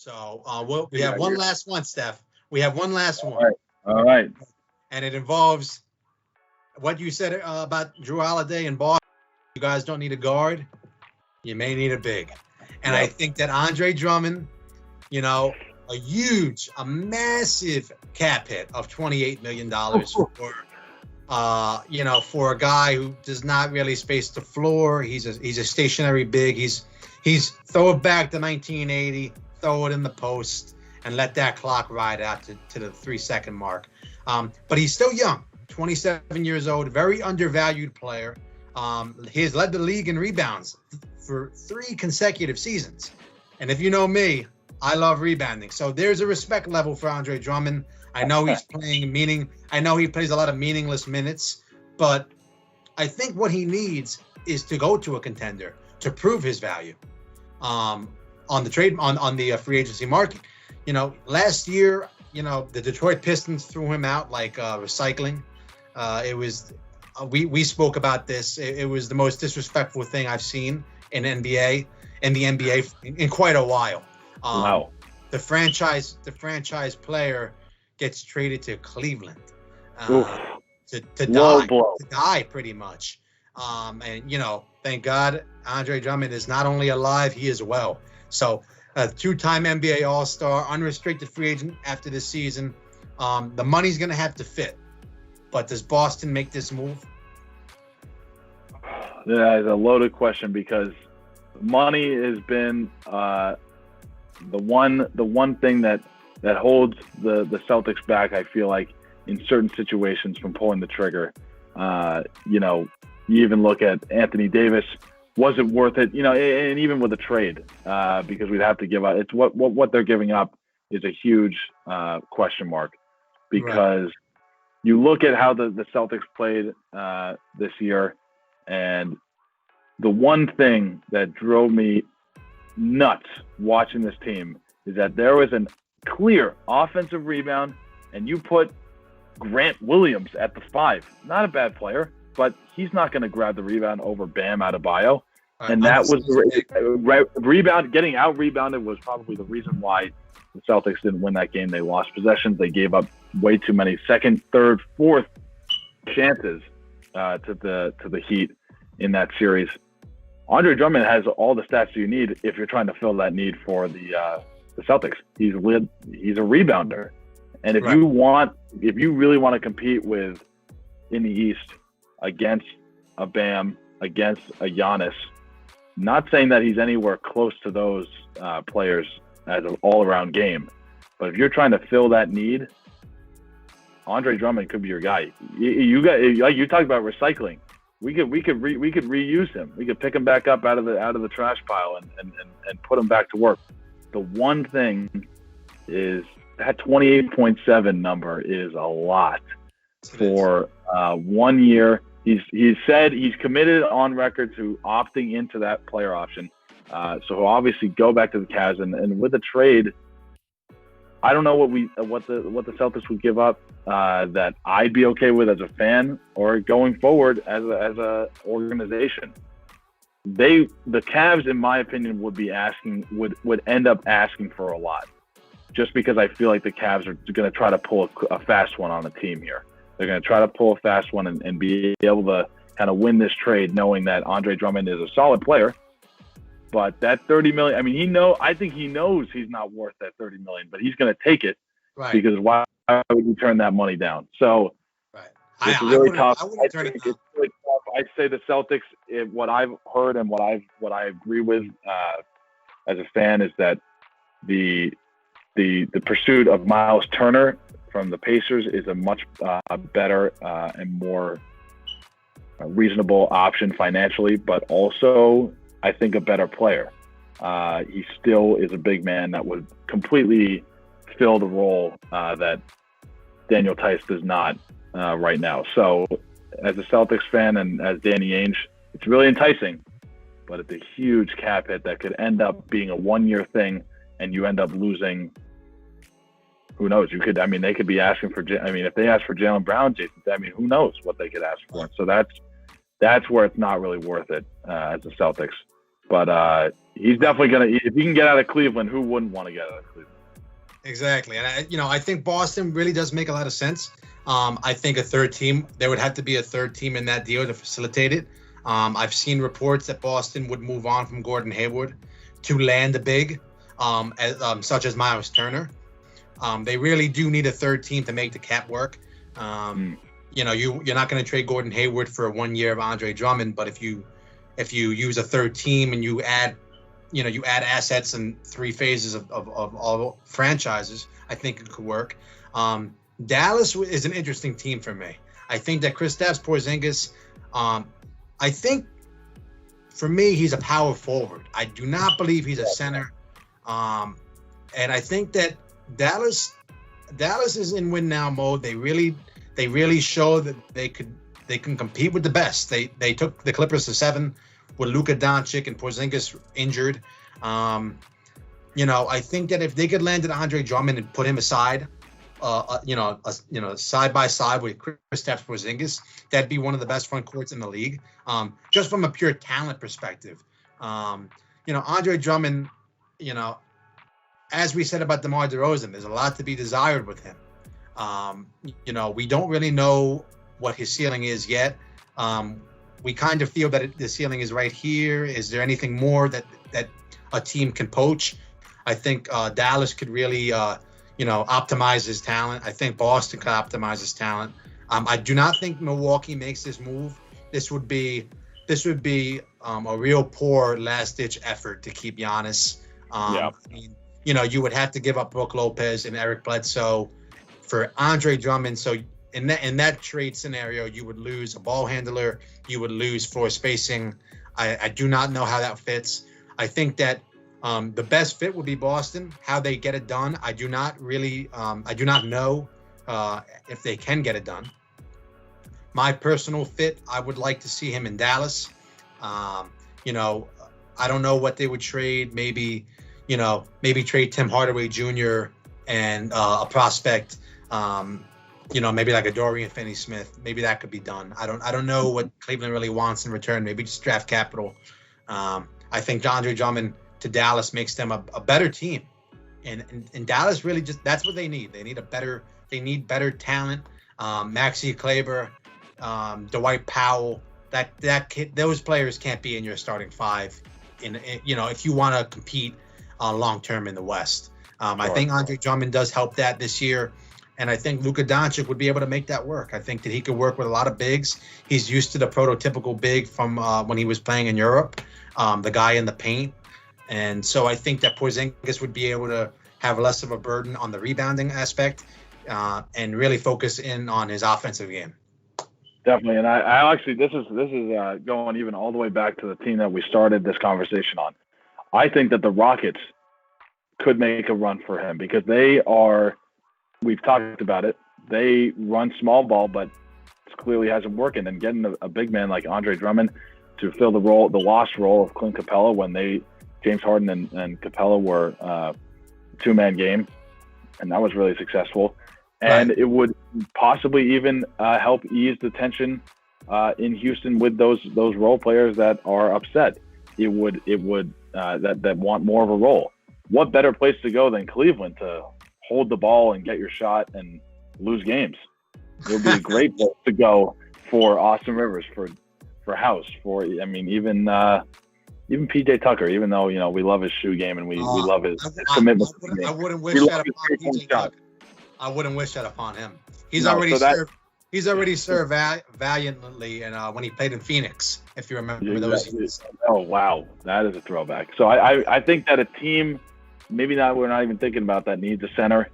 So we have one last one, Steph. We have one last one. All right. And it involves what you said about Drew Holiday and Boston. You guys don't need a guard. You may need a big. And I think that Andre Drummond, a massive cap hit of $28 million for a guy who does not really space the floor. He's a stationary big. He's throw it back to 1980, throw it in the post, and let that clock ride out to the 3-second mark. But he's still young, 27 years old, very undervalued player. He has led the league in rebounds for 3 consecutive seasons. And if you know me, I love rebounding. So there's a respect level for Andre Drummond. I know he's I know he plays a lot of meaningless minutes, but I think what he needs is to go to a contender to prove his value on the free agency market. Last year, the Detroit Pistons threw him out like recycling. It was we spoke about this. It was the most disrespectful thing I've seen in the NBA in quite a while. Wow. The franchise player gets traded to Cleveland to die pretty much. And thank God Andre Drummond is not only alive, he is well. So a 2-time NBA All-Star, unrestricted free agent after this season. The money's going to have to fit. But does Boston make this move? That is a loaded question because money has been the one thing that holds the Celtics back, I feel like, in certain situations from pulling the trigger. You even look at Anthony Davis. Was it worth it? And even with a trade, because we'd have to give up. It's what they're giving up is a huge question mark, because you look at how the Celtics played this year, and the one thing that drove me nuts watching this team is that there was a clear offensive rebound, and you put Grant Williams at the 5. Not a bad player, but he's not going to grab the rebound over Bam Adebayo. And that was rebound. Getting out rebounded was probably the reason why the Celtics didn't win that game. They lost possessions. They gave up way too many second, third, fourth chances to the Heat in that series. Andre Drummond has all the stats you need if you're trying to fill that need for the Celtics. He's a rebounder, and if you really want to compete in the East against a Bam, against a Giannis, not saying that he's anywhere close to those players as an all-around game, but if you're trying to fill that need, Andre Drummond could be your guy. You talk about recycling. We could reuse him. We could pick him back up out of the trash pile and put him back to work. The one thing is that 28.7 number is a lot for 1 year. He's said he's committed on record to opting into that player option. So he'll obviously go back to the Cavs, and with a trade, I don't know what the Celtics would give up that I'd be okay with as a fan or going forward as a organization. The Cavs, in my opinion, would end up asking for a lot, just because I feel like the Cavs are going to try to pull a fast one on the team here. They're going to try to pull a fast one and be able to kind of win this trade, knowing that Andre Drummond is a solid player. But that $30 million, I mean, I think he knows he's not worth that $30 million, but he's going to take it because why would you turn that money down? So it's really tough. I'd say the Celtics, what I've heard and what I agree with as a fan is that the pursuit of Miles Turner from the Pacers is a much better and more reasonable option financially, but also I think a better player. He still is a big man that would completely fill the role that Daniel Tice does not right now. So as a Celtics fan and as Danny Ainge, it's really enticing, but it's a huge cap hit that could end up being a 1-year thing, and you end up losing. Who knows? They could be asking for. If they ask for Jaylen Brown, Jason, who knows what they could ask for? So that's where it's not really worth it as the Celtics. But he's definitely gonna. If he can get out of Cleveland, who wouldn't want to get out of Cleveland? Exactly, and I think Boston really does make a lot of sense. I think a third team, there would have to be a third team in that deal to facilitate it. I've seen reports that Boston would move on from Gordon Hayward to land a big, such as Miles Turner. They really do need a third team to make the cap work. You're not going to trade Gordon Hayward for 1 year of Andre Drummond, but if you use a third team and you add assets in 3 phases of all franchises, I think it could work. Dallas is an interesting team for me. I think that Kristaps Porzingis, I think for me, he's a power forward. I do not believe he's a center. And I think that Dallas is in win now mode. They really show that they can compete with the best. They took the Clippers to 7 with Luka Doncic and Porzingis injured. I think that if they could land at Andre Drummond and put him aside, side by side with Kristaps Porzingis, that'd be one of the best front courts in the league. Just from a pure talent perspective, Andre Drummond, as we said about DeMar DeRozan, there's a lot to be desired with him. We don't really know what his ceiling is yet. We kind of feel that the ceiling is right here. Is there anything more that a team can poach? I think Dallas could really, optimize his talent. I think Boston could optimize his talent. I do not think Milwaukee makes this move. This would be a real poor last-ditch effort to keep Giannis. You would have to give up Brook Lopez and Eric Bledsoe for Andre Drummond. So in that trade scenario, you would lose a ball handler. You would lose floor spacing. I do not know how that fits. I think that the best fit would be Boston. How they get it done, I do not know if they can get it done. My personal fit, I would like to see him in Dallas. I don't know what they would trade. Maybe trade Tim Hardaway Jr. and a prospect. Maybe like a Dorian Finney-Smith. Maybe that could be done. I don't know what Cleveland really wants in return. Maybe just draft capital. I think Andre Drummond to Dallas makes them a better team, and Dallas really just that's what they need. They need better talent. Maxi Kleber, Dwight Powell. Those players can't be in your starting 5. If you want to compete long term in the West. I think Andre Drummond does help that this year. And I think Luka Doncic would be able to make that work. I think that he could work with a lot of bigs. He's used to the prototypical big from when he was playing in Europe, the guy in the paint. And so I think that Porzingis would be able to have less of a burden on the rebounding aspect and really focus in on his offensive game. Definitely. And I actually, this is going even all the way back to the team that we started this conversation on. I think that the Rockets could make a run for him because we've talked about it. They run small ball, but it clearly hasn't worked. And then getting a big man like Andre Drummond to fill the lost role of Clint Capella when James Harden and Capella were two-man game, and that was really successful. And It would possibly even help ease the tension in Houston with those role players that are upset. It would that want more of a role. What better place to go than Cleveland to hold the ball and get your shot and lose games? It would be a great place to go for Austin Rivers, for House, even PJ Tucker. Even though we love his shoe game and we love his commitment. I wouldn't wish that upon PJ Tucker. I wouldn't wish that upon him. He's already served valiantly, and when he played in Phoenix, if you remember those years. Oh wow, that is a throwback. So I think that a team. Maybe not. We're not even thinking about that. Needs a center.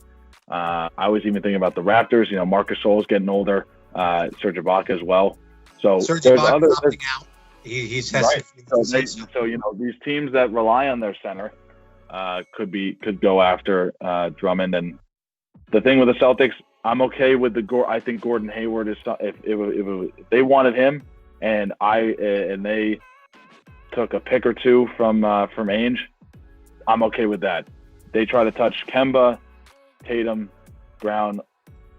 I was even thinking about the Raptors. Marcus Gasol's getting older. Serge Ibaka as well. So Serge Ibaka's opting out. He's right. So these teams that rely on their center could go after Drummond. And the thing with the Celtics, I'm okay with I think Gordon Hayward is if they wanted him and they took a pick or two from Ainge. I'm okay with that. They try to touch Kemba, Tatum, Brown,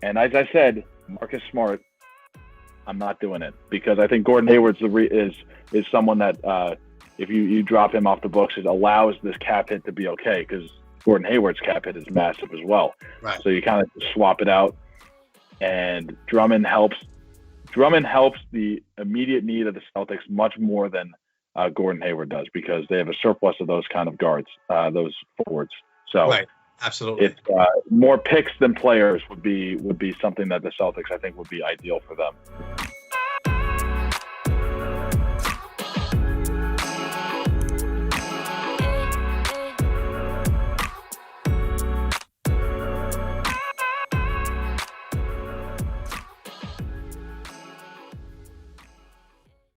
and as I said, Marcus Smart. I'm not doing it because I think Gordon Hayward is someone that if you drop him off the books, it allows this cap hit to be okay because Gordon Hayward's cap hit is massive as well. Right. So you kind of swap it out, and Drummond helps the immediate need of the Celtics much more than Gordon Hayward does because they have a surplus of those kind of guards, those forwards. So right. Absolutely. It's more picks than players would be something that the Celtics, I think, would be ideal for them.